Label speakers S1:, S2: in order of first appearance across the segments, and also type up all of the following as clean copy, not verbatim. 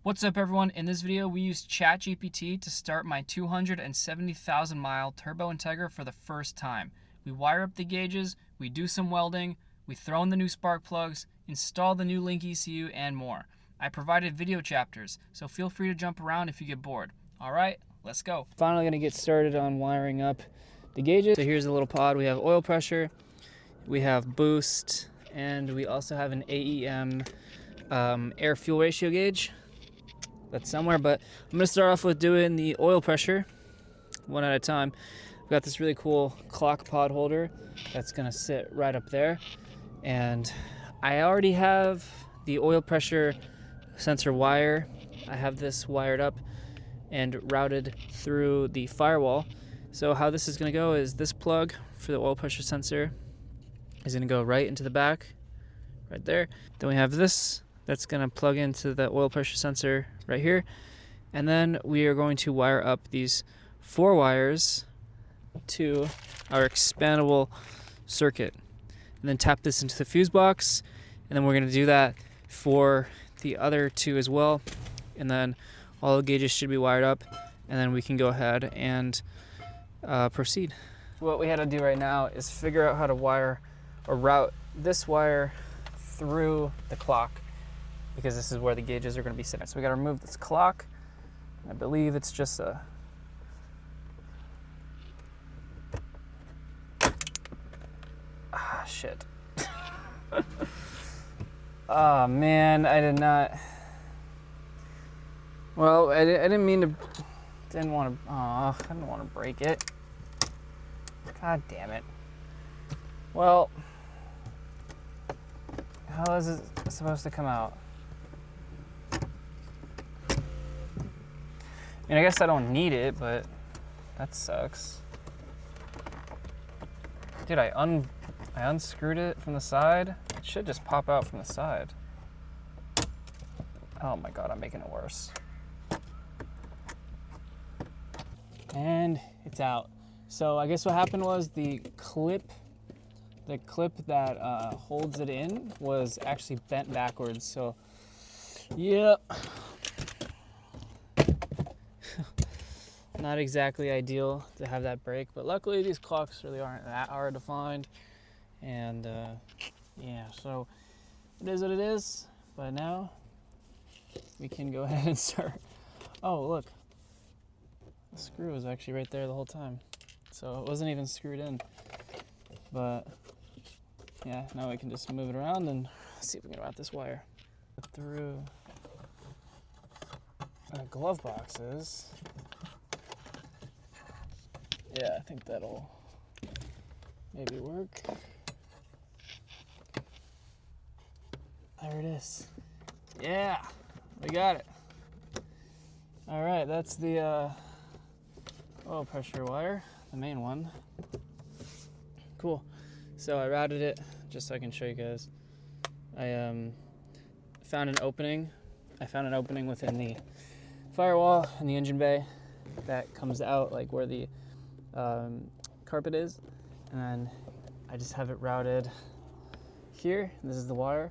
S1: What's up everyone? In this video we used ChatGPT to start my 270,000 mile turbo Integra for the first time. We wire up the gauges, we do some welding, we throw in the new spark plugs, install the new link ECU, and more. I provided video chapters, so feel free to jump around if you get bored. Alright, let's go. Finally gonna get started on wiring up the gauges. So here's a little pod. We have oil pressure, we have boost, and we also have an AEM air fuel ratio gauge. That's somewhere, but I'm gonna start off with doing the oil pressure one at a time. I've got this really cool clock pod holder that's gonna sit right up there, and I already have the oil pressure sensor wire. I have this wired up and routed through the firewall. So how this is gonna go is this plug for the oil pressure sensor is gonna go right into the back, right there. Then we have this that's gonna plug into the oil pressure sensor right here. And then we are going to wire up these 4 wires to our expandable circuit. And then tap this into the fuse box. And then we're gonna do that for the other 2 as well. And then all the gauges should be wired up. And then we can go ahead and proceed. What we had to do right now is figure out how to wire or route this wire through the clock, because this is where the gauges are going to be sitting. So we got to remove this clock. I believe it's just a shit. Oh man, I did not. Well, I didn't mean to. Didn't want to. I didn't want to break it. God damn it. Well, how is it supposed to come out? I mean, I guess I don't need it, but that sucks. Dude, I unscrewed it from the side. It should just pop out from the side. Oh my god, I'm making it worse. And it's out. So I guess what happened was the clip that holds it in was actually bent backwards. So, yep. Not exactly ideal to have that break, but luckily these clocks really aren't that hard to find. And yeah, so it is what it is. But now we can go ahead and start. Oh, look. The screw was actually right there the whole time. So it wasn't even screwed in. But yeah, now we can just move it around and see if we can route this wire through the glove boxes. Yeah, I think that'll maybe work. There it is. Yeah, we got it. All right, that's the oil pressure wire, the main one. Cool. So I routed it just so I can show you guys. I found an opening. I found an opening within the firewall in the engine bay that comes out like where the carpet is, and then I just have it routed here. This is the wire,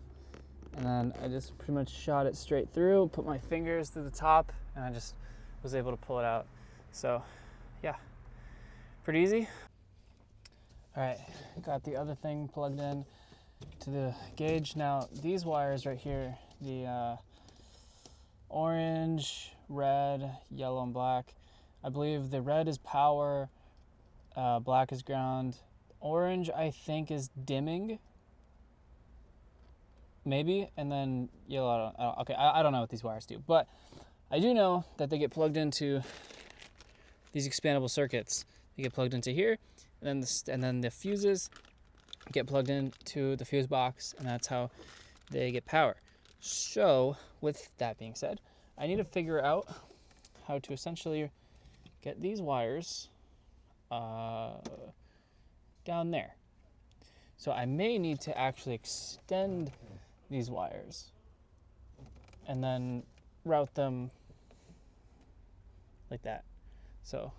S1: and then I just pretty much shot it straight through, put my fingers through the top, and I just was able to pull it out. So yeah, pretty easy. All right, got the other thing plugged in to the gauge. Now these wires right here, the orange, red, yellow, and black, I believe the red is power, black is ground, orange I think is dimming, maybe, and then yellow, I don't know what these wires do, but I do know that they get plugged into these expandable circuits. They get plugged into here, and then the fuses get plugged into the fuse box, and that's how they get power. So with that being said, I need to figure out how to essentially get these wires down there. So I may need to actually extend these wires and then route them like that. So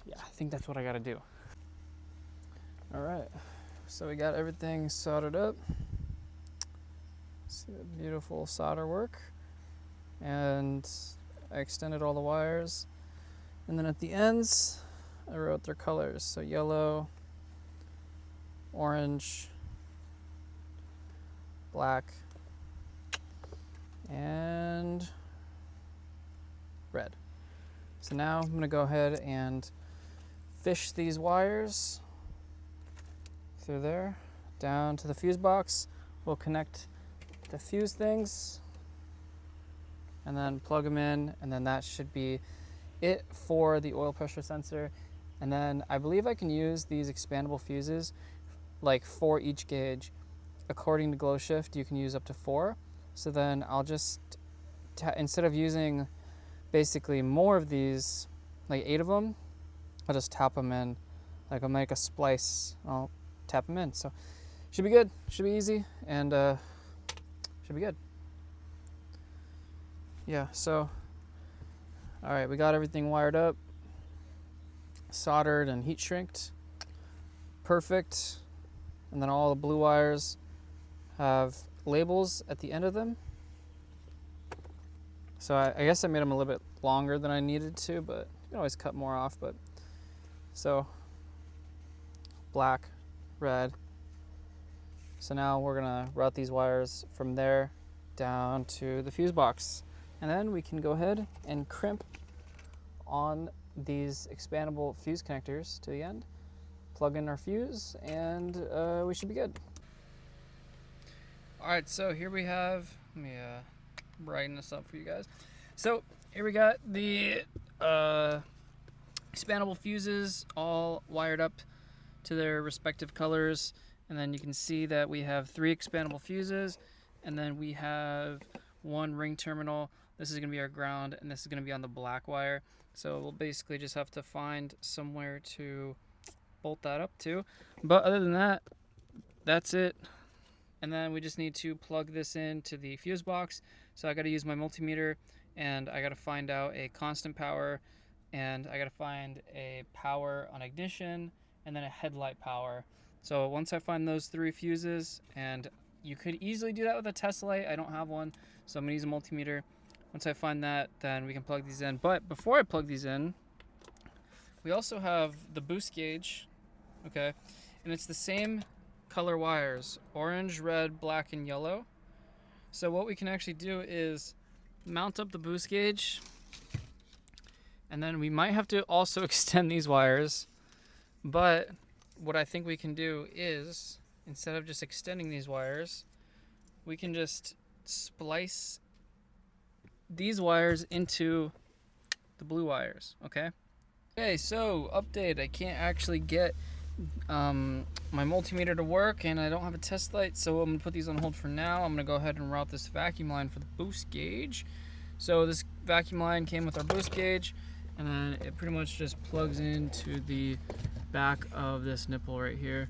S1: yeah, I think that's what I gotta do. All right, so we got everything soldered up. See the beautiful solder work. and I extended all the wires. And then at the ends, I wrote their colors. So yellow, orange, black, and red. So now I'm gonna go ahead and fish these wires through there, down to the fuse box. We'll connect the fuse things and then plug them in, and then that should be it for the oil pressure sensor. And then I believe I can use these expandable fuses like for each gauge. According to Glow Shift, you can use up to 4. So then I'll just, instead of using basically more of these, like 8 of them, I'll just tap them in. Like I'll make a splice, I'll tap them in. So should be good, should be easy, and should be good. Yeah, so, all right, we got everything wired up, soldered and heat shrinked. Perfect. And then all the blue wires have labels at the end of them. So I guess I made them a little bit longer than I needed to, but you can always cut more off. But so black, red. So now we're gonna route these wires from there down to the fuse box. And then we can go ahead and crimp on these expandable fuse connectors to the end, plug in our fuse, and we should be good. All right, so here we have, let me brighten this up for you guys. So here we got the expandable fuses all wired up to their respective colors. And then you can see that we have 3 expandable fuses, and then we have 1 ring terminal. This is gonna be our ground, and this is gonna be on the black wire. So we'll basically just have to find somewhere to bolt that up to. But other than that, that's it. And then we just need to plug this into the fuse box. So I gotta use my multimeter, and I gotta find out a constant power, and I gotta find a power on ignition, and then a headlight power. So once I find those 3 fuses, and you could easily do that with a test light, I don't have one, so I'm gonna use a multimeter. Once I find that, then we can plug these in. But before I plug these in, we also have the boost gauge, okay? And it's the same color wires, orange, red, black, and yellow. So what we can actually do is mount up the boost gauge, and then we might have to also extend these wires, but what I think we can do is, instead of just extending these wires, we can just splice these wires into the blue wires, okay? Okay, so update, I can't actually get my multimeter to work, and I don't have a test light, so I'm gonna put these on hold for now. I'm gonna go ahead and route this vacuum line for the boost gauge. So this vacuum line came with our boost gauge, and then it pretty much just plugs into the back of this nipple right here,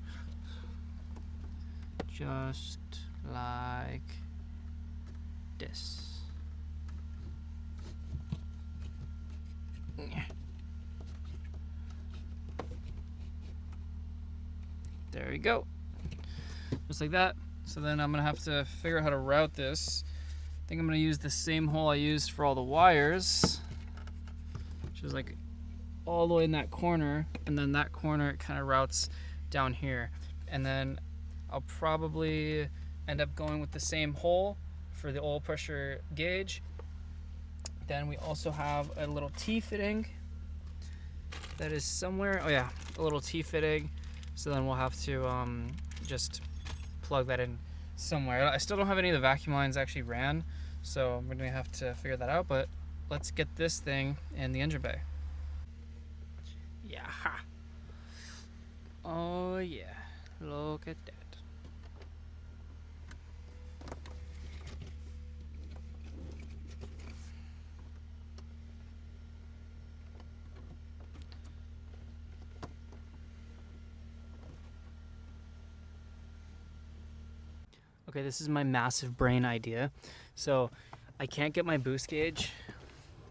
S1: just like this. There we go, just like that. So then I'm gonna have to figure out how to route this. I think I'm gonna use the same hole I used for all the wires, which is like all the way in that corner, and then that corner it kind of routes down here. And then I'll probably end up going with the same hole for the oil pressure gauge. Then we also have a little T-fitting that is somewhere, oh yeah, a little T-fitting. So then we'll have to just plug that in somewhere. I still don't have any of the vacuum lines actually ran, so we're gonna have to figure that out, but let's get this thing in the engine bay. Yeah. Oh yeah, look at that. Okay, this is my massive brain idea. So I can't get my boost gauge,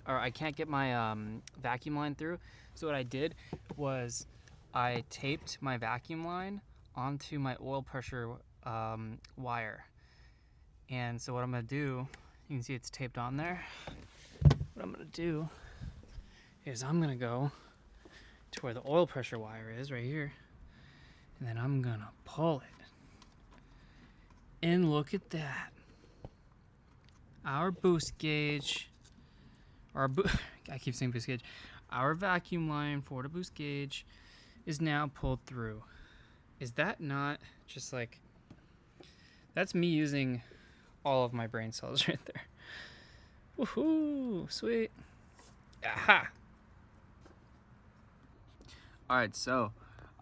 S1: or I can't get my vacuum line through. So what I did was I taped my vacuum line onto my oil pressure wire. And so what I'm gonna do You can see it's taped on there. What I'm gonna do is I'm gonna go to where the oil pressure wire is right here, and then I'm gonna pull it. And look at that. Our boost gauge, I keep saying boost gauge. Our vacuum line for the boost gauge is now pulled through. Is that not just like, that's me using all of my brain cells right there. Woohoo, sweet. Aha. All right, so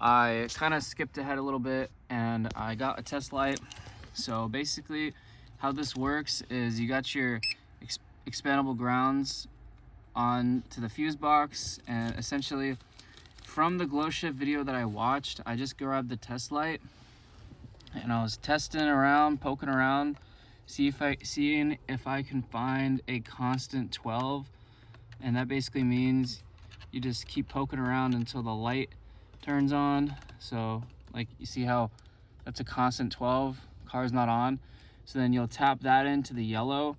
S1: I kind of skipped ahead a little bit and I got a test light. So basically how this works is you got your expandable grounds on to the fuse box, and essentially from the glow shift video that I watched, I just grabbed the test light and I was testing around, poking around, seeing if I can find a constant 12. And that basically means you just keep poking around until the light turns on. So like you see how that's a constant 12, car's not on. So then you'll tap that into the yellow,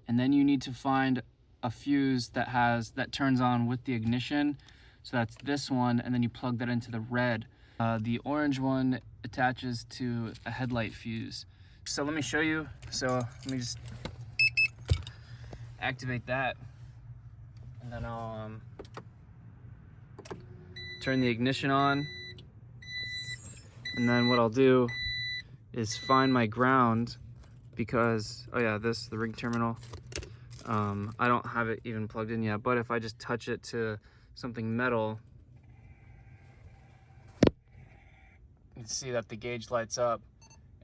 S1: and then you need to find a fuse that turns on with the ignition. So that's this one, and then you plug that into the red. The orange one attaches to a headlight fuse. So let me show you. So let me just activate that, and then I'll turn the ignition on. And then what I'll do is find my ground, because, oh yeah, the ring terminal, I don't have it even plugged in yet, but if I just touch it to something metal, you can see that the gauge lights up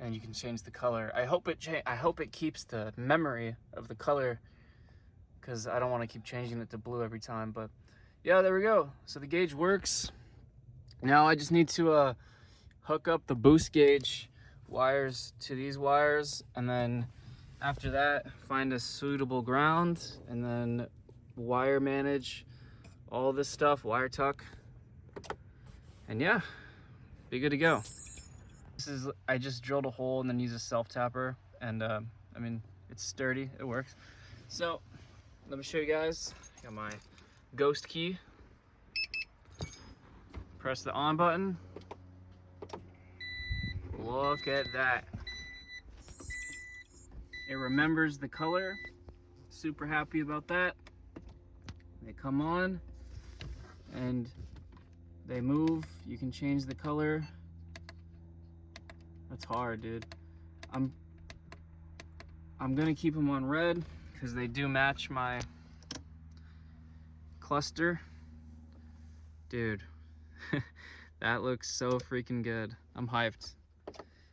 S1: and you can change the color. I hope it keeps the memory of the color, because I don't want to keep changing it to blue every time. But yeah, there we go. So the gauge works. Now I just need to hook up the boost gauge wires to these wires, and then after that find a suitable ground, and then wire manage all this stuff, wire tuck, and yeah, be good to go. I just drilled a hole and then use a self tapper, and I mean, it's sturdy, it works. So let me show you guys. I got my ghost key. Press the on button. Look at that. It remembers the color. Super happy about that. They come on and they move. You can change the color. That's hard, dude. I'm gonna keep them on red because they do match my cluster. Dude, that looks so freaking good. I'm hyped.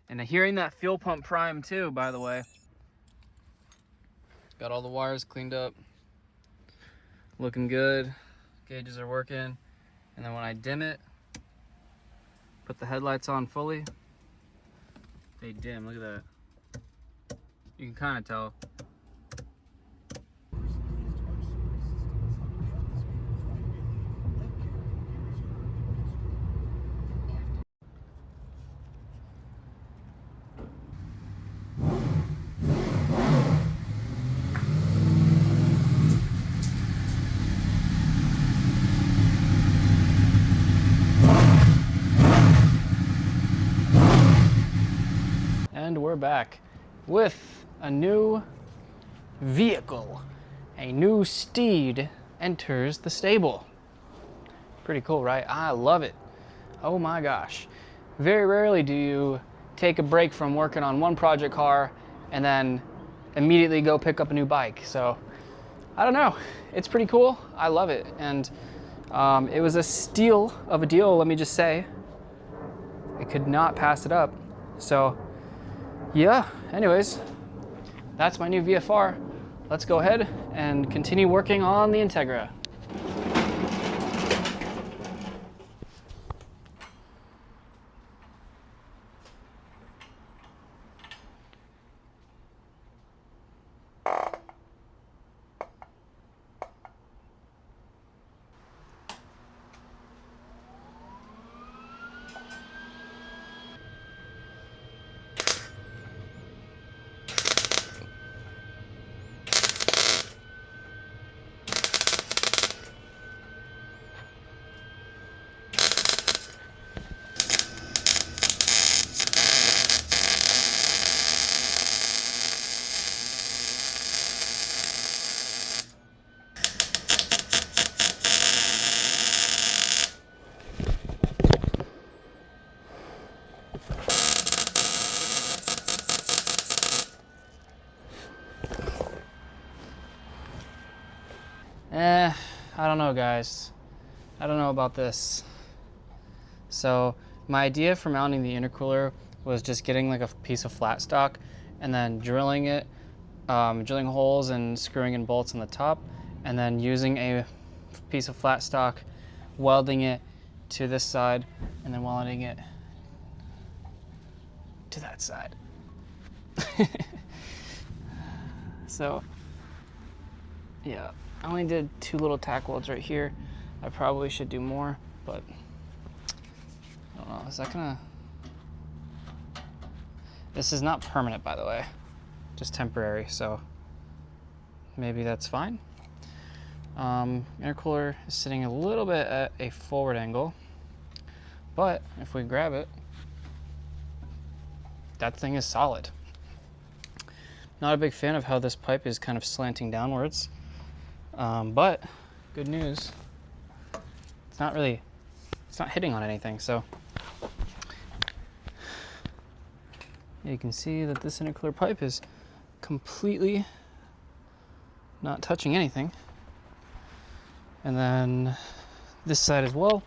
S1: And hearing that fuel pump prime too, by the way. Got all the wires cleaned up. Looking good. Gauges are working. And then when I dim it, put the headlights on fully, they dim. Look at that. You can kind of tell. And we're back with a new vehicle. A new steed enters the stable. Pretty cool, right? I love it. Oh my gosh. Very rarely do you take a break from working on one project car and then immediately go pick up a new bike. So I don't know. It's pretty cool. I love it. And it was a steal of a deal, let me just say. I could not pass it up. So yeah, anyways, that's my new VFR. Let's go ahead and continue working on the Integra. I don't know, guys. I don't know about this. So my idea for mounting the intercooler was just getting like a piece of flat stock and then drilling it, drilling holes and screwing in bolts on the top, and then using a piece of flat stock, welding it to this side, and then welding it to that side. So yeah, I only did 2 little tack welds right here. I probably should do more, but I don't know. Is that gonna... This is not permanent, by the way, just temporary, so maybe that's fine. Intercooler is sitting a little bit at a forward angle, but if we grab it, that thing is solid. Not a big fan of how this pipe is kind of slanting downwards, but good news, it's not hitting on anything, so you can see that this intercooler pipe is completely not touching anything. And then this side as well,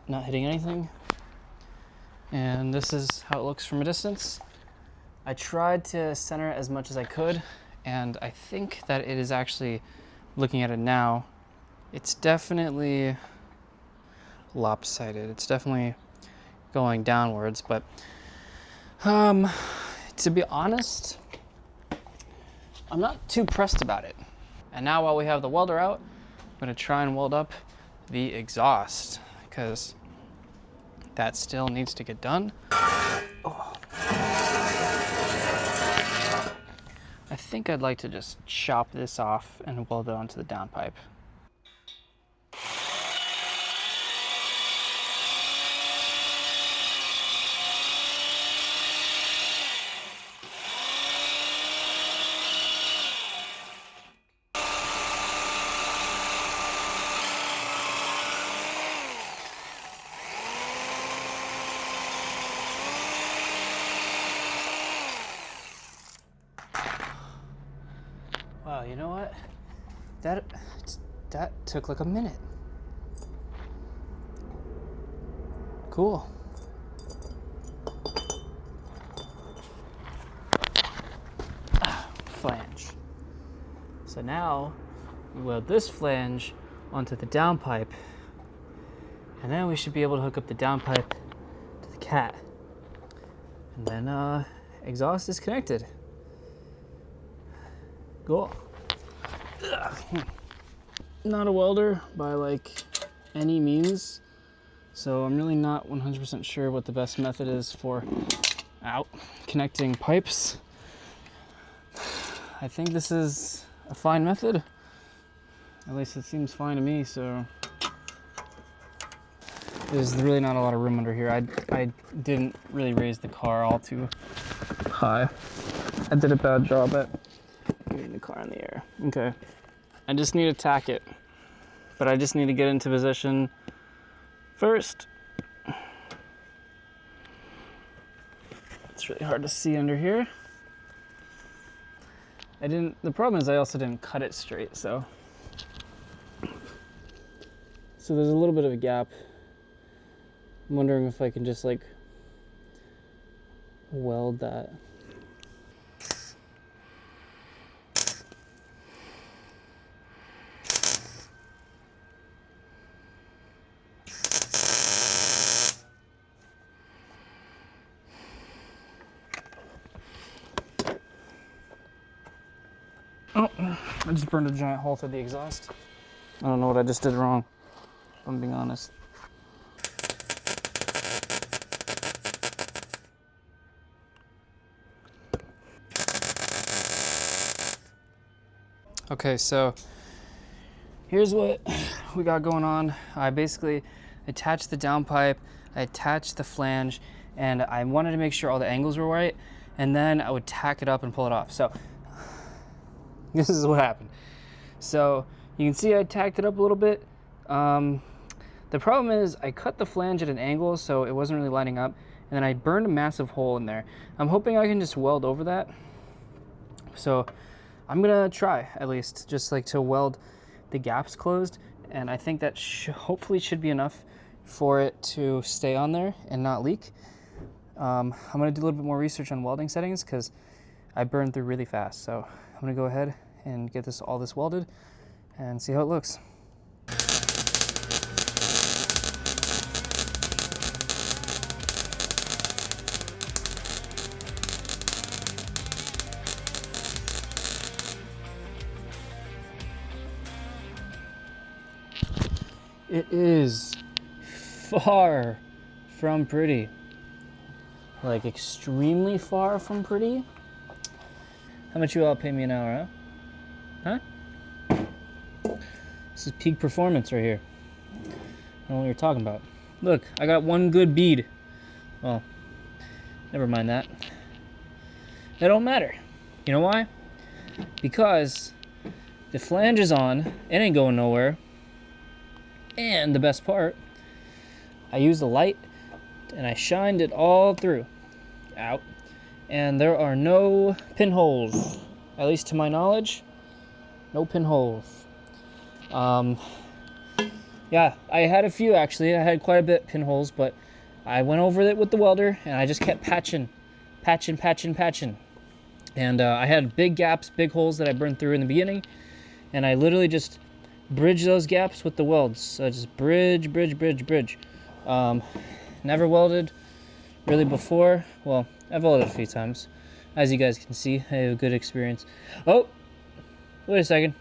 S1: not hitting anything. And this is how it looks from a distance. I tried to center it as much as I could, and I think that it is actually, looking at it now, it's definitely lopsided. It's definitely going downwards, but to be honest, I'm not too pressed about it. And now while we have the welder out, I'm gonna try and weld up the exhaust because that still needs to get done. Oh. I think I'd like to just chop this off and weld it onto the downpipe. Wow, you know what? That took like a minute. Cool. Flange. So now we weld this flange onto the downpipe, and then we should be able to hook up the downpipe to the cat. And then exhaust is connected. Cool. Not a welder by like any means, so I'm really not 100% sure what the best method is for connecting pipes. I think this is a fine method. At least it seems fine to me, so there's really not a lot of room under here. I didn't really raise the car all too high. I did a bad job at getting the car in the air. Okay. I just need to tack it, but I just need to get into position first. It's really hard to see under here. The problem is I also didn't cut it straight, so there's a little bit of a gap. I'm wondering if I can just like weld that. Oh, I just burned a giant hole through the exhaust. I don't know what I just did wrong, if I'm being honest. Okay, so here's what we got going on. I basically attached the downpipe, I attached the flange, and I wanted to make sure all the angles were right, and then I would tack it up and pull it off. So this is what happened. So you can see I tacked it up a little bit. The problem is I cut the flange at an angle, so it wasn't really lining up, and then I burned a massive hole in there. I'm hoping I can just weld over that. So I'm gonna try, at least, just like to weld the gaps closed, and I think that hopefully should be enough for it to stay on there and not leak. I'm gonna do a little bit more research on welding settings because I burn through really fast. So I'm gonna go ahead and get all this welded and see how it looks. It is far from pretty. Like extremely far from pretty. How much you all pay me an hour, huh? Huh? This is peak performance right here. I don't know what you're talking about. Look, I got one good bead. Well, never mind that. That don't matter. You know why? Because the flange is on, it ain't going nowhere. And the best part, I used the light and I shined it all through, out, and there are no pinholes, at least to my knowledge, no pinholes. Yeah, I had a few actually. I had quite a bit pinholes, but I went over it with the welder and I just kept patching. And I had big gaps, big holes that I burned through in the beginning, and I literally just bridge those gaps with the welds. So just bridge. Never welded really before. Well, I've welded a few times. As you guys can see, I have a good experience. Oh, wait a second.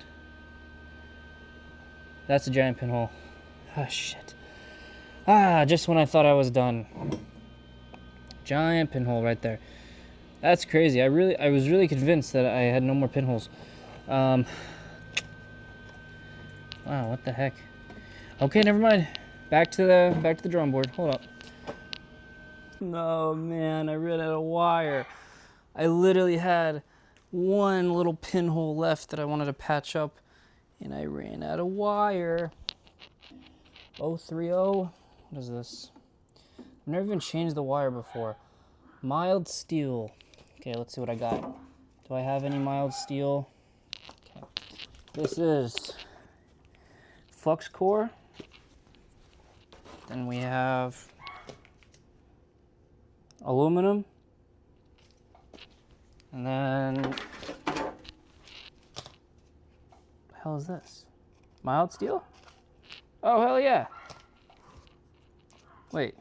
S1: That's a giant pinhole. Ah, shit. Ah, just when I thought I was done. Giant pinhole right there. That's crazy. I was really convinced that I had no more pinholes. Wow, what the heck? Okay, never mind. Back to the drawing board. Hold up. No, man, I ran out of wire. I literally had one little pinhole left that I wanted to patch up, and I ran out of wire. 030. What is this? I've never even changed the wire before. Mild steel. Okay, let's see what I got. Do I have any mild steel? Okay. This is flux core. Then we have aluminum. And then, what the hell is this? Mild steel? Oh, hell yeah. Wait.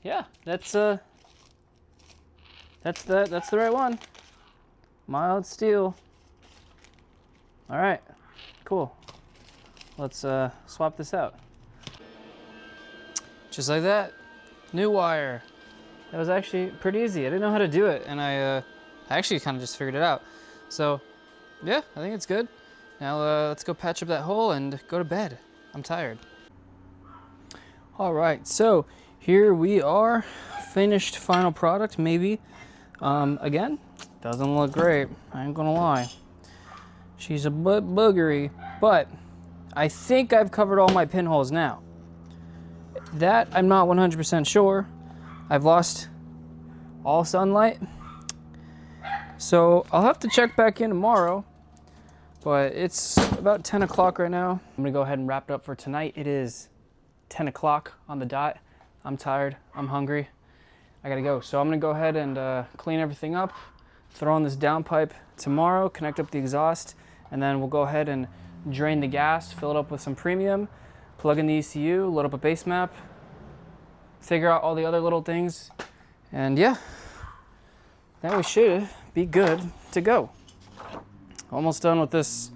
S1: Yeah, that's the right one. Mild steel. All right, cool. Let's swap this out. Just like that, new wire. That was actually pretty easy. I didn't know how to do it, and I actually kind of just figured it out. So, yeah, I think it's good. Now let's go patch up that hole and go to bed. I'm tired. All right, so here we are, finished final product, maybe. Again, doesn't look great, I ain't gonna lie. She's a bit boogery, but I think I've covered all my pinholes now. That I'm not 100% sure. I've lost all sunlight. So I'll have to check back in tomorrow, but it's about 10 o'clock right now. I'm gonna go ahead and wrap it up for tonight. It is 10 o'clock on the dot. I'm tired, I'm hungry, I gotta go. So I'm gonna go ahead and clean everything up, throw on this downpipe tomorrow, connect up the exhaust, and then we'll go ahead and drain the gas, fill it up with some premium, plug in the ECU, load up a base map, figure out all the other little things, and yeah, then we should be good to go. Almost done with this.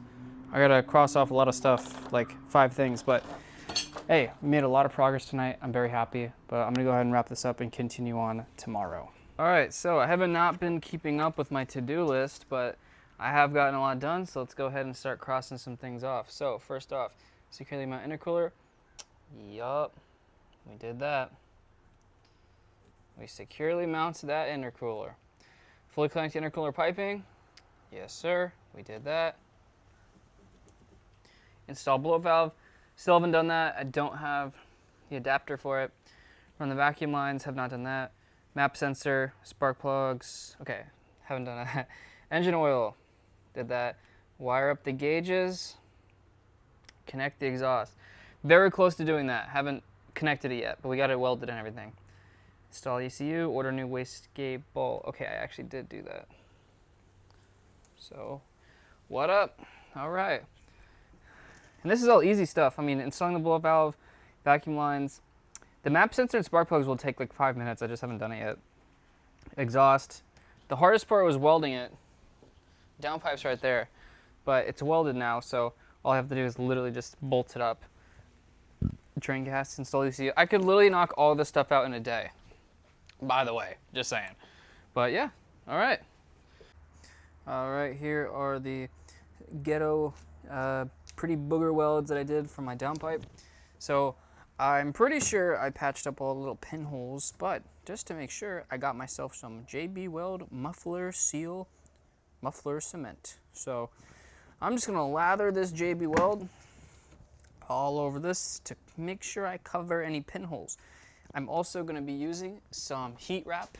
S1: I gotta cross off a lot of stuff, like 5 things, but hey, we made a lot of progress tonight. I'm very happy, but I'm gonna go ahead and wrap this up and continue on tomorrow. All right, so I haven't not been keeping up with my to-do list, but I have gotten a lot done, so let's go ahead and start crossing some things off. So first off, securely mount intercooler. Yup, we did that. We securely mounted that intercooler. Fully connected intercooler piping. Yes, sir, we did that. Install blow valve. Still haven't done that. I don't have the adapter for it. Run the vacuum lines, have not done that. Map sensor, spark plugs. Okay, haven't done that. Engine oil, did that. Wire up the gauges. connect the exhaust. Very close to doing that. Haven't connected it yet, but we got it welded and everything. Install ECU, order new wastegate bolt. Okay, I actually did do that. So, what up? All right. And this is all easy stuff. I mean, installing the blow valve, vacuum lines. The map sensor and spark plugs will take like 5 minutes. I just haven't done it yet. Exhaust. The hardest part was welding it. Downpipe's right there. But it's welded now, so all I have to do is literally just bolt it up. Drain gas, install ECU. I could literally knock all this stuff out in a day. By the way, just saying. But yeah, all right. All right, here are the ghetto pretty booger welds that I did for my downpipe. So I'm pretty sure I patched up all the little pinholes, but just to make sure, I got myself some JB Weld muffler seal muffler cement. So I'm just gonna lather this JB Weld all over this to make sure I cover any pinholes. I'm also gonna be using some heat wrap.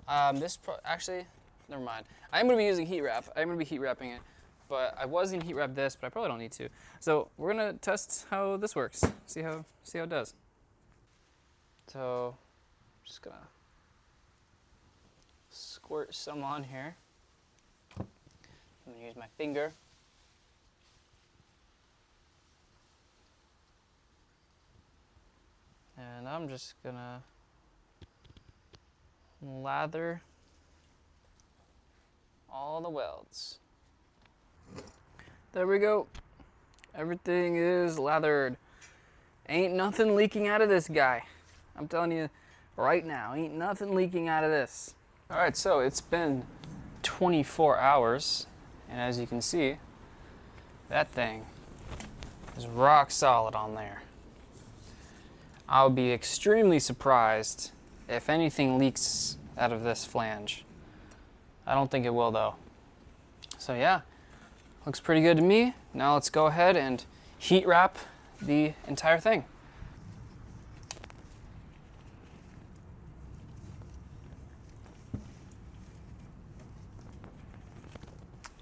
S1: Actually, never mind. I'm gonna be using heat wrap. I'm gonna be heat wrapping it, but I was gonna heat wrap this, but I probably don't need to. So we're gonna test how this works. See how it does. So I'm just gonna squirt some on here. I'm gonna use my finger. And I'm just gonna lather all the welds. There we go. Everything is lathered. Ain't nothing leaking out of this guy. I'm telling you right now, ain't nothing leaking out of this. All right, so it's been 24 hours, and as you can see, that thing is rock solid on there. I'll be extremely surprised if anything leaks out of this flange. I don't think it will though. So yeah, looks pretty good to me. Now let's go ahead and heat wrap the entire thing.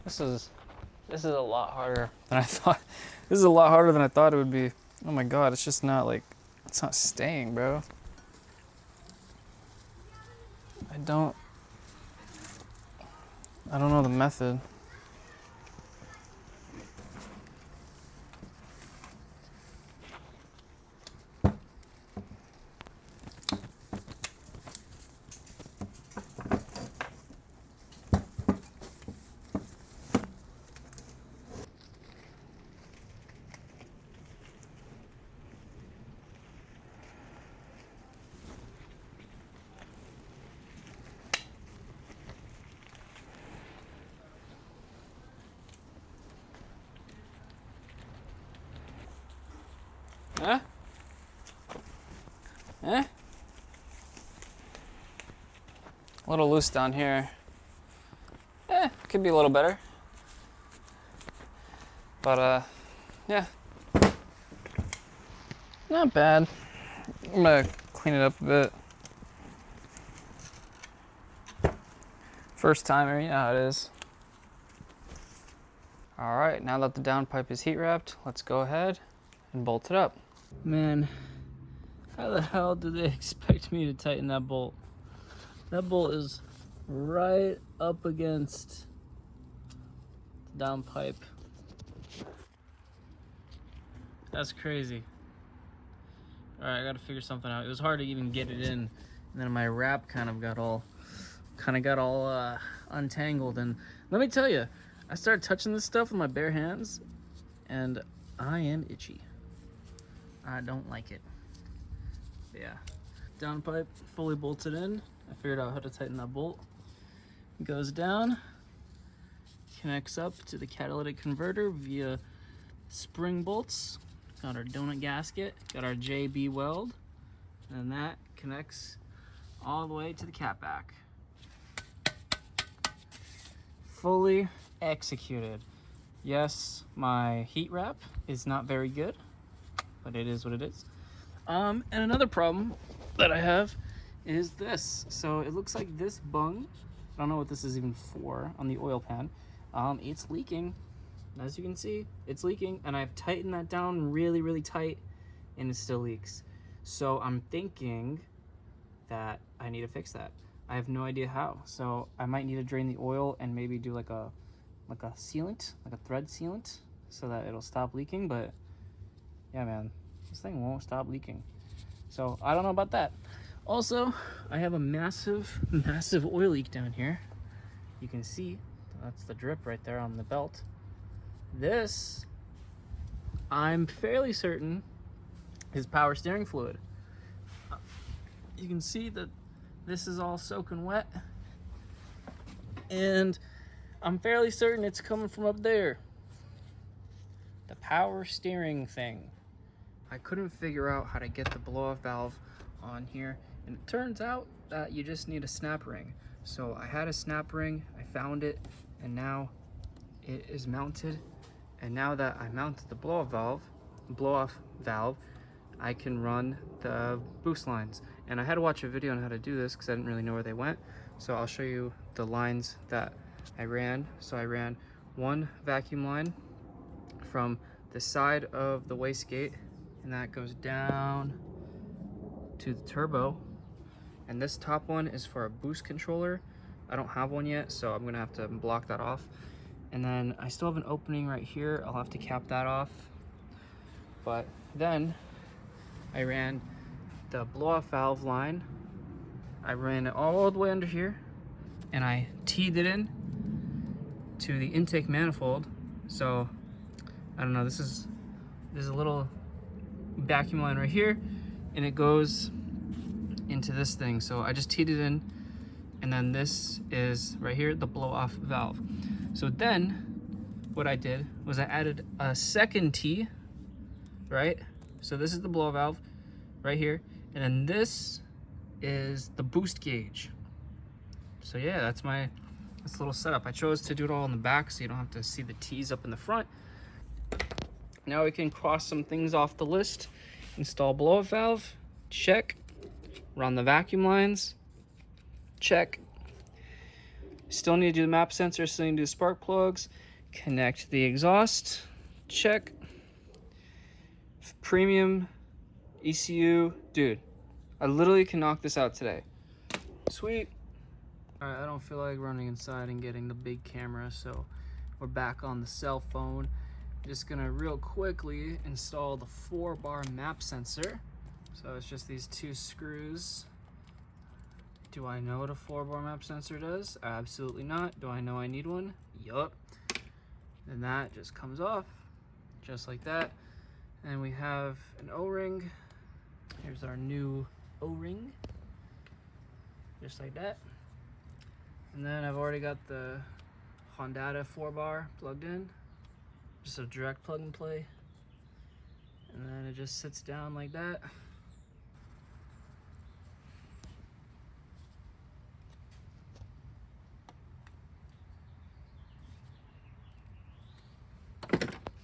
S1: This is a lot harder than I thought. This is a lot harder than I thought it would be. Oh my God, it's just not like, it's not staying, bro. I don't know the method. Huh? Eh? A little loose down here. Could be a little better. But yeah. Not bad. I'm gonna clean it up a bit. First timer, you know how it is. All right, now that the downpipe is heat wrapped, let's go ahead and bolt it up. Man, how the hell do they expect me to tighten that bolt? That bolt is right up against the downpipe. That's crazy. All right, I gotta figure something out. It was hard to even get it in, and then my wrap kind of got all untangled. And let me tell you, I started touching this stuff with my bare hands, and I am itchy. I don't like it. But yeah, downpipe fully bolted in. I figured out how to tighten that bolt. It goes down, connects up to the catalytic converter via spring bolts. Got our donut gasket, got our JB weld, and that connects all the way to the catback. Fully executed. Yes, my heat wrap is not very good, but it is what it is. And another problem that I have is this. So it looks like this bung, I don't know what this is even for, on the oil pan, it's leaking. as you can see, it's leaking, and I've tightened that down really, really tight, and it still leaks. So I'm thinking that I need to fix that. I have no idea how. So I might need to drain the oil and maybe do like a sealant, like a thread sealant, so that it'll stop leaking. But yeah, man, this thing won't stop leaking. So I don't know about that. Also, I have a massive, massive oil leak down here. You can see, that's the drip right there on the belt. This, I'm fairly certain, is power steering fluid. You can see that this is all soaking wet, and I'm fairly certain it's coming from up there. The power steering thing. I couldn't figure out how to get the blow-off valve on here, and it turns out that you just need a snap ring. So I had a snap ring, I found it, and now it is mounted. And now that I mounted the blow-off valve, I can run the boost lines. And I had to watch a video on how to do this because I didn't really know where they went. So I'll show you the lines that I ran. So I ran one vacuum line from the side of the wastegate, and that goes down to the turbo. And this top one is for a boost controller. I don't have one yet, so I'm gonna have to block that off. And then I still have an opening right here. I'll have to cap that off. But then I ran the blow-off valve line. I ran it all the way under here, and I teed it in to the intake manifold. So I don't know, there's a little vacuum line right here, and it goes into this thing. So I just teed it in, and then this is right here, the blow-off valve. So then what I did was I added a second T, right? So this is the blow valve right here, and then this is the boost gauge. So yeah, that's a little setup. I chose to do it all in the back so you don't have to see the T's up in the front. Now we can cross some things off the list. Install blow valve, check. Run the vacuum lines, check. Still need to do the map sensor, still need to do spark plugs. Connect the exhaust, check. Premium ECU, dude, I literally can knock this out today. Sweet. All right, I don't feel like running inside and getting the big camera, so we're back on the cell phone. Just gonna real quickly install the 4-bar map sensor. So it's just these 2 screws. Do I know what a 4-bar map sensor does? Absolutely not. Do I know I need one? Yup. Then that just comes off, just like that. And we have an O-ring. Here's our new O-ring, just like that. And then I've already got the Honda 4-bar plugged in. Just a direct plug and play. And then it just sits down like that.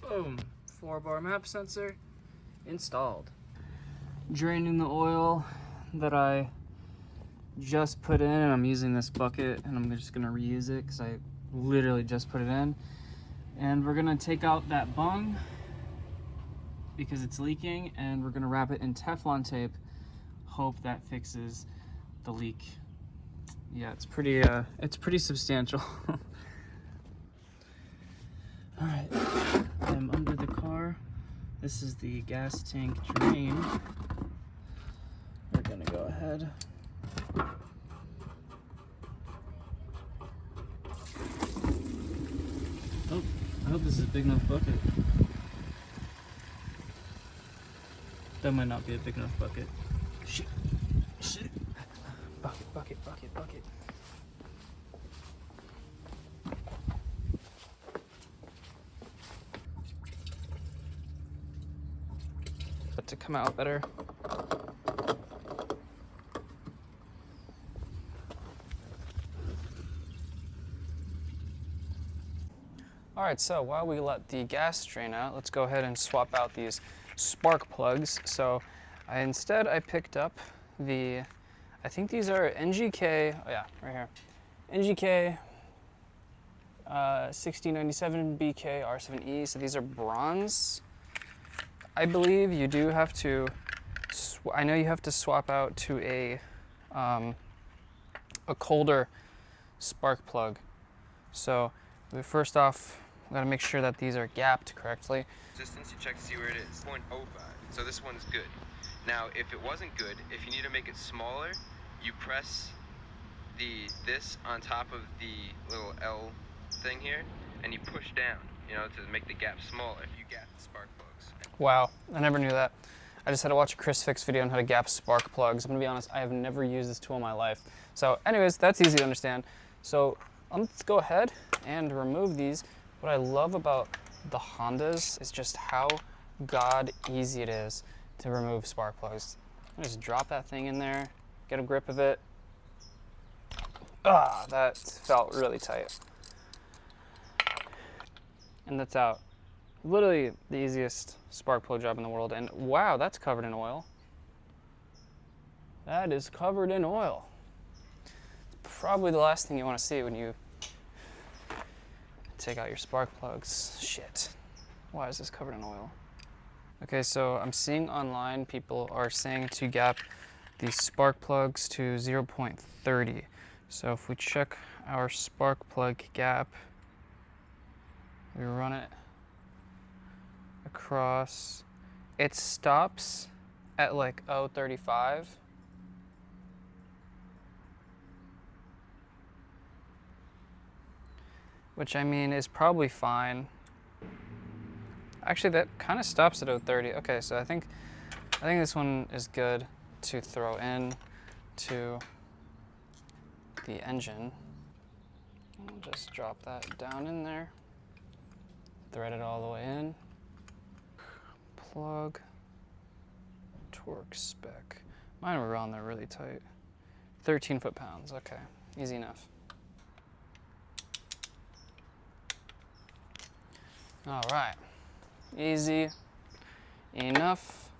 S1: Boom, 4-bar map sensor installed. Draining the oil that I just put in, and I'm using this bucket, and I'm just gonna reuse it because I literally just put it in. And we're gonna take out that bung because it's leaking, and we're gonna wrap it in Teflon tape. Hope that fixes the leak. Yeah, it's pretty substantial. All right, I'm under the car. This is the gas tank drain. We're gonna go ahead. Oh, I hope this is a big enough bucket. That might not be a big enough bucket. Shit. Bucket. But to come out better. All right, so while we let the gas drain out, let's go ahead and swap out these spark plugs. So I picked up the, I think these are NGK, oh yeah, right here. NGK 1697 BK R7E. So these are bronze. I believe you do have to, I know you have to swap out to a colder spark plug. So first off, we gotta make sure that these are gapped correctly.
S2: Resistance, you check to see where it is. 0.05. So this one's good. Now, if it wasn't good, if you need to make it smaller, you press this on top of the little L thing here, and you push down, to make the gap smaller. You gap the spark plugs.
S1: Wow, I never knew that. I just had to watch a Chris Fix video on how to gap spark plugs. I'm gonna be honest, I have never used this tool in my life. So anyways, that's easy to understand. So let's go ahead and remove these. What I love about the Hondas is just how god easy it is to remove spark plugs. Just drop that thing in there, get a grip of it. Ah, that felt really tight. And that's out. Literally the easiest spark plug job in the world. And wow, that's covered in oil. That is covered in oil. It's probably the last thing you want to see when you take out your spark plugs. Shit. Why is this covered in oil? Okay, so I'm seeing online people are saying to gap the spark plugs to 0.30. So if we check our spark plug gap, we run it across, it stops at like 0.35. Which I mean is probably fine. Actually, that kind of stops at 0.30. Okay, so I think this one is good to throw in to the engine. I'll just drop that down in there. Thread it all the way in. Plug. Torque spec. Mine were on there really tight. 13 foot-pounds. Okay, easy enough. All right, easy enough.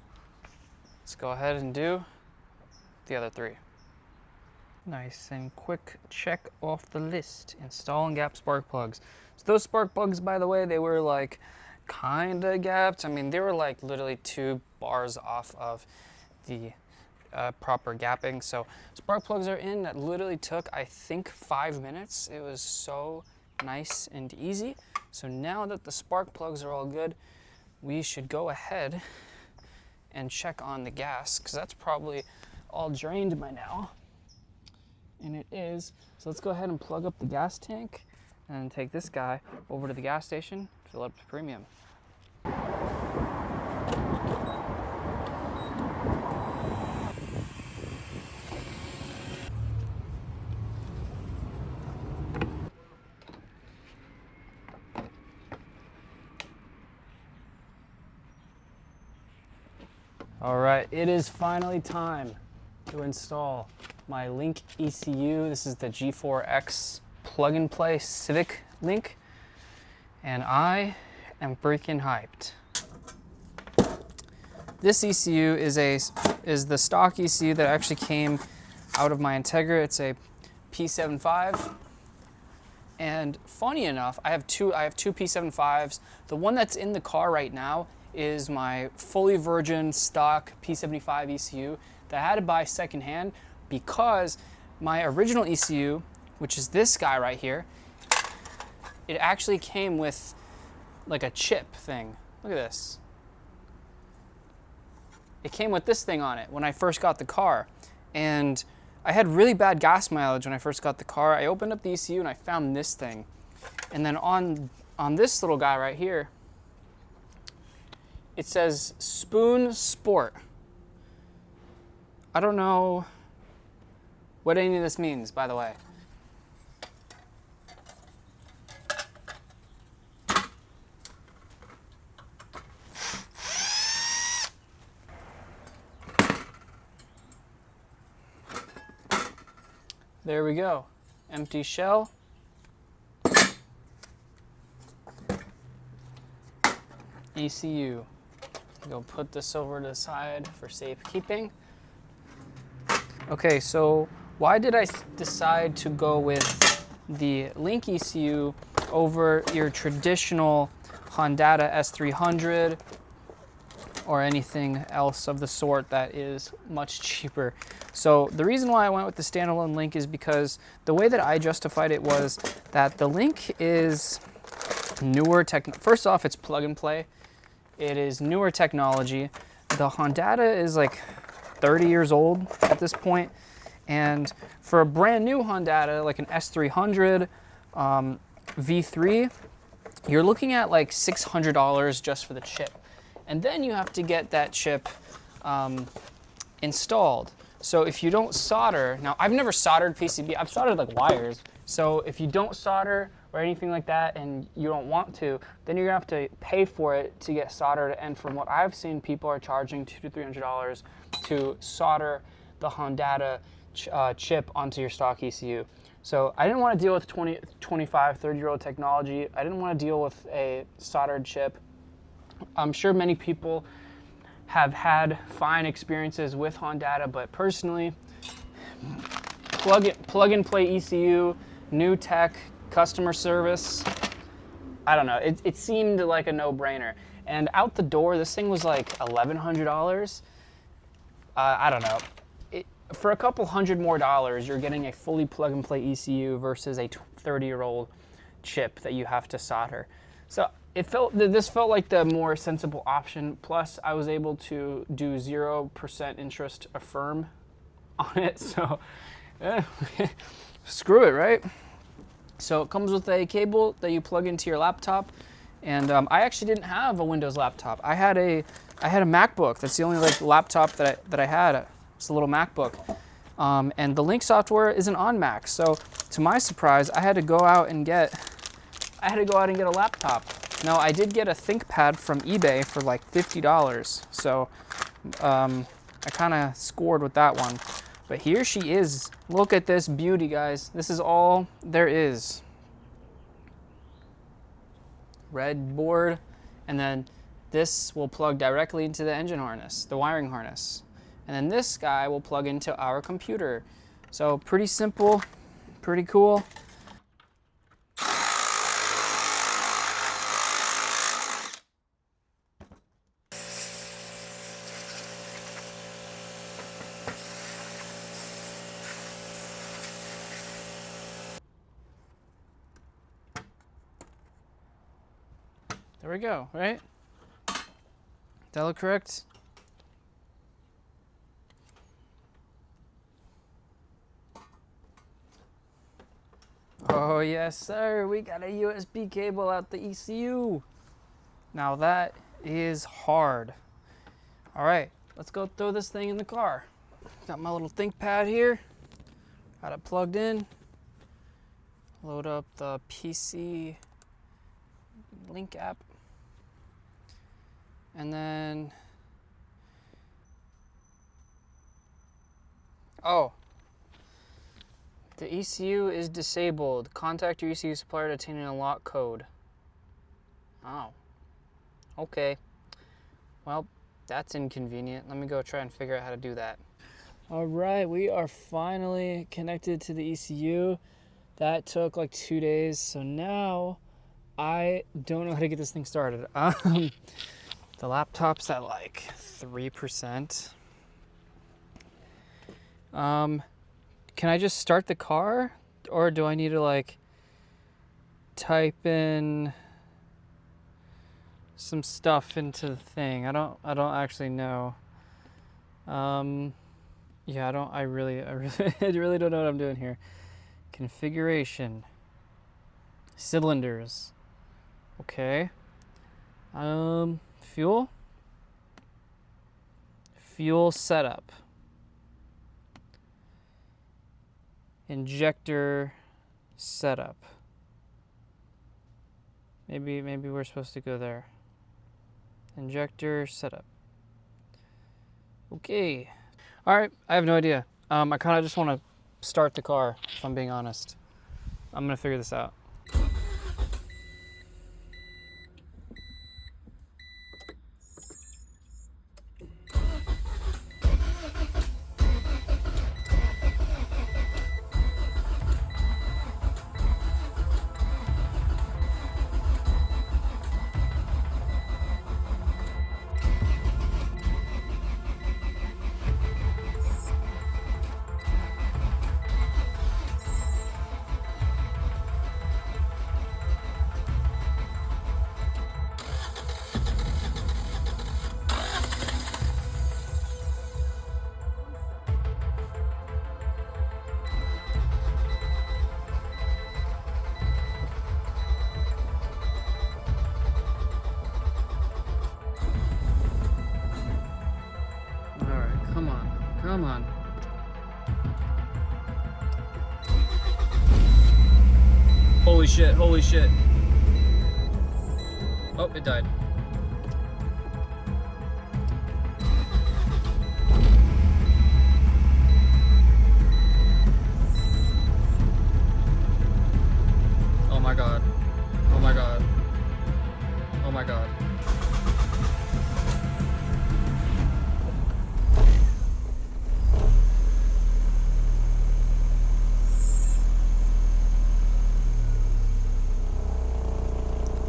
S1: Let's go ahead and do the other three. Nice and quick check off the list. Install and gap spark plugs. So those spark plugs, by the way, they were like kinda gapped. I mean, they were like literally 2 bars off of the proper gapping. So spark plugs are in. That literally took, I think, 5 minutes. It was so nice and easy. So now that the spark plugs are all good, we should go ahead and check on the gas, because that's probably all drained by now. And it is. So let's go ahead and plug up the gas tank and take this guy over to the gas station, fill up the premium. All right, it is finally time to install my Link ECU. This is the G4X plug-and-play Civic Link, and I am freaking hyped. This ECU is the stock ECU that actually came out of my Integra. It's a P75, and funny enough, I have two P75s. The one that's in the car right now is my fully virgin stock P75 ECU that I had to buy secondhand because my original ECU, which is this guy right here, it actually came with like a chip thing. Look at this. It came with this thing on it when I first got the car. And I had really bad gas mileage when I first got the car. I opened up the ECU and I found this thing. And then on this little guy right here, it says Spoon Sport. I don't know what any of this means, by the way. There we go. Empty shell. ECU. Go put this over to the side for safekeeping. Okay, so why did I decide to go with the Link ECU over your traditional Honda S300 or anything else of the sort that is much cheaper. So the reason why I went with the standalone link is because the way that I justified it was that the link is newer tech. First off, it's plug and play. It is newer technology. The Honda is like 30 years old at this point. And for a brand new Honda, like an S300 V3, you're looking at like $600 just for the chip. And then you have to get that chip installed. So if you don't solder, now I've never soldered PCB, I've soldered like wires. So if you don't solder or anything like that and you don't want to, then you're gonna have to pay for it to get soldered. And from what I've seen, people are charging $200 to $300 to solder the Honda chip onto your stock ECU. So I didn't want to deal with 20, 25, 30-year-old technology. I didn't want to deal with a soldered chip. I'm sure many people have had fine experiences with Honda, but personally, plug and play ECU, new tech, customer service, I don't know, it seemed like a no-brainer. And out the door, this thing was like $1,100. I don't know. For a couple hundred more dollars, you're getting a fully plug and play ECU versus a 30-year-old chip that you have to solder. So this felt like the more sensible option. Plus, I was able to do 0% interest affirm on it. So, screw it, right? So it comes with a cable that you plug into your laptop. And I actually didn't have a Windows laptop. I had a MacBook. That's the only like laptop that I had. It's a little MacBook. And the Link software isn't on Mac. So to my surprise, I had to go out and get a laptop. Now I did get a ThinkPad from eBay for like $50. So I kind of scored with that one. But here she is. Look at this beauty, guys. This is all there is. Red board, and then this will plug directly into the engine harness, the wiring harness. And then this guy will plug into our computer. So pretty simple, pretty cool. There we go, right? That look correct? Oh yes, sir, we got a USB cable out the ECU. Now that is hard. All right, let's go throw this thing in the car. Got my little ThinkPad here. Got it plugged in. Load up the PC Link app. And then, oh, the ECU is disabled. Contact your ECU supplier to obtain an unlock code. Oh, okay. Well, that's inconvenient. Let me go try and figure out how to do that. All right, we are finally connected to the ECU. That took like 2 days, so now I don't know how to get this thing started. The laptop's at like 3%. Can I just start the car, or do I need to like type in some stuff into the thing? I don't actually know. Yeah, I really I really don't know what I'm doing here. Configuration. Cylinders. Okay. Fuel setup. Injector setup. Maybe we're supposed to go there. Injector setup. Okay. All right, I have no idea. I kind of just want to start the car, if I'm being honest. I'm gonna figure this out. Come on. Holy shit, holy shit. Oh, it died. Oh my god. Oh my god. Oh my god.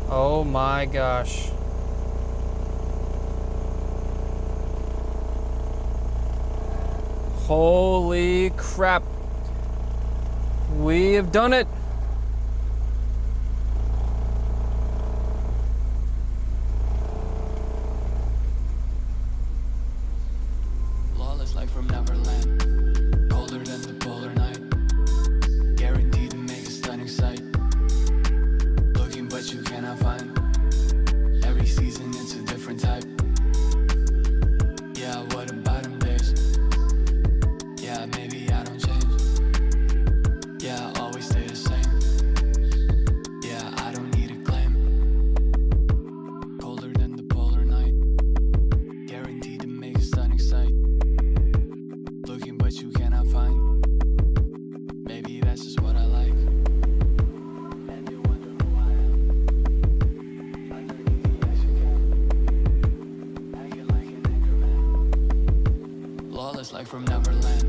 S1: Oh my gosh. Holy crap. We have done it.
S3: Lawless like from Neverland, colder than the polar night, guaranteed to make a stunning sight, looking but you cannot find, every season it's a different type, yeah, what about them days, yeah, maybe I don't change, yeah, I always stay the same, yeah, I don't need a claim, colder than the polar night, guaranteed to make a stunning sight, looking but you cannot find, maybe that's just what I like, and you wonder who I am, underneath the extra cap, hanging like an anchor man, lawless like from Neverland,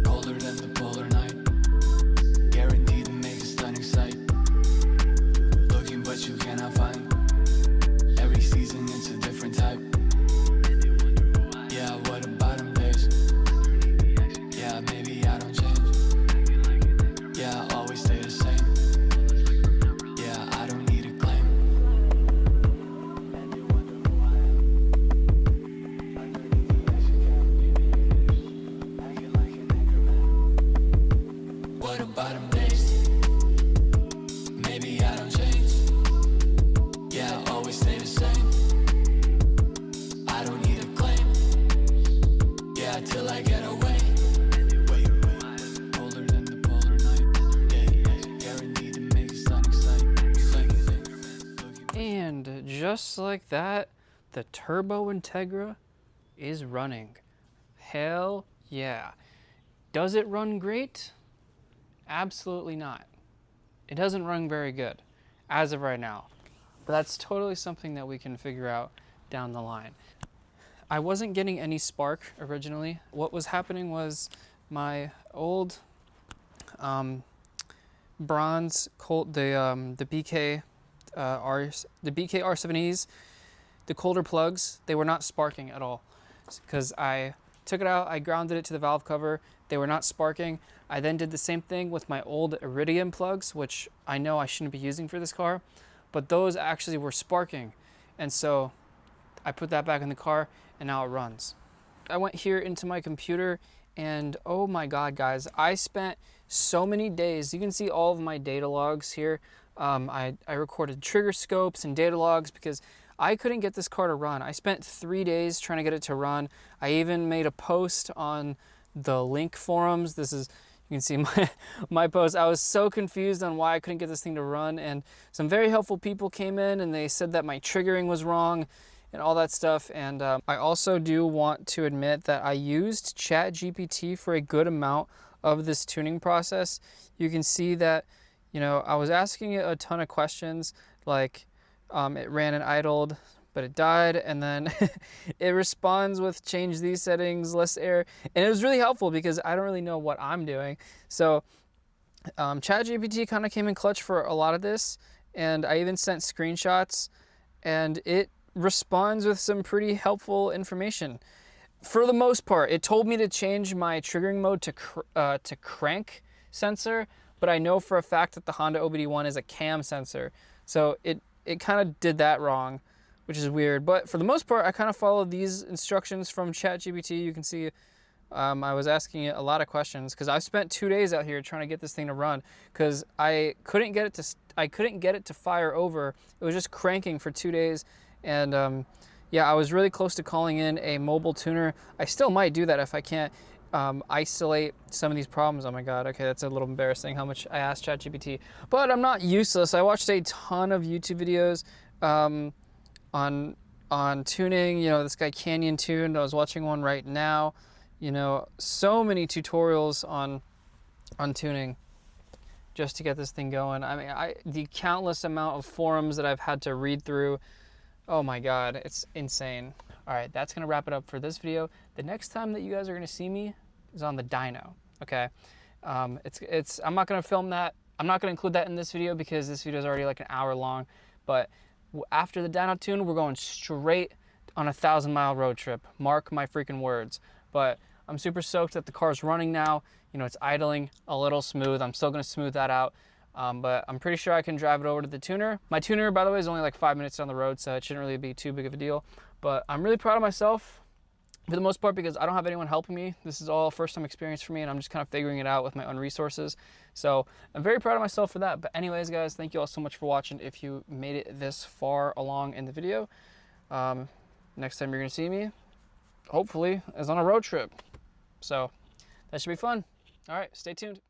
S3: colder than the polar night, guaranteed to make a stunning sight, looking but you cannot find, every season it's a different type, yeah, what about them days, yeah, maybe I don't change, yeah, I always stay the same, yeah, I don't need a claim, and you wonder who I am, underneath the extra cap, hanging like an anchor man, what about them days, maybe I don't change, yeah, I always stay the same, I don't need a claim, yeah, till I get away. Colder than the polar night, yeah, guaranteed to make a stunning sight.
S1: And just like that, the Turbo Integra is running. Hell yeah. Does it run great? Absolutely not. It doesn't run very good as of right now. But that's totally something that we can figure out down the line. I wasn't getting any spark originally. What was happening was my old bronze Colt, the BK the BK R7Es, the colder plugs, they were not sparking at all. Because I took it out, I grounded it to the valve cover, they were not sparking. I then did the same thing with my old Iridium plugs, which I know I shouldn't be using for this car, but those actually were sparking. And so I put that back in the car and now it runs. I went here into my computer and oh my God, guys, I spent so many days. You can see all of my data logs here. I recorded trigger scopes and data logs because I couldn't get this car to run. I spent 3 days trying to get it to run. I even made a post on the link forums. This is, you can see my post. I was so confused on why I couldn't get this thing to run, and some very helpful people came in and they said that my triggering was wrong and all that stuff. And I also do want to admit that I used ChatGPT for a good amount of this tuning process. You can see that, you know, I was asking it a ton of questions, like it ran and idled, but it died, and then it responds with change these settings, less error, and it was really helpful because I don't really know what I'm doing. So ChatGPT kind of came in clutch for a lot of this, and I even sent screenshots, and it responds with some pretty helpful information. For the most part, it told me to change my triggering mode to crank sensor, but I know for a fact that the Honda OBD1 is a cam sensor, so it kind of did that wrong, which is weird. But for the most part, I kind of followed these instructions from ChatGPT. You can see I was asking it a lot of questions because I spent 2 days out here trying to get this thing to run because I couldn't get it to fire over. It was just cranking for 2 days, and yeah, I was really close to calling in a mobile tuner. I still might do that if I can't isolate some of these problems. Oh my God, okay, that's a little embarrassing how much I asked ChatGPT. But I'm not useless. I watched a ton of YouTube videos on tuning. You know, this guy Canyon Tuned, I was watching one right now. You know, so many tutorials on tuning just to get this thing going. I mean, the countless amount of forums that I've had to read through. Oh my God, it's insane. All right, that's gonna wrap it up for this video. The next time that you guys are gonna see me is on the dyno, okay? I'm not gonna film that. I'm not gonna include that in this video because this video is already like an hour long, but after the dyno tune, we're going straight on a 1,000-mile road trip. Mark my freaking words. But I'm super stoked that the car's running now. You know, it's idling a little smooth. I'm still gonna smooth that out. But I'm pretty sure I can drive it over to the tuner. My tuner, by the way, is only like 5 minutes down the road, so it shouldn't really be too big of a deal. But I'm really proud of myself for the most part because I don't have anyone helping me. This is all first time experience for me, and I'm just kind of figuring it out with my own resources. So I'm very proud of myself for that. But anyways, guys, thank you all so much for watching. If you made it this far along in the video, next time you're gonna see me, hopefully, is on a road trip. So that should be fun. All right, stay tuned.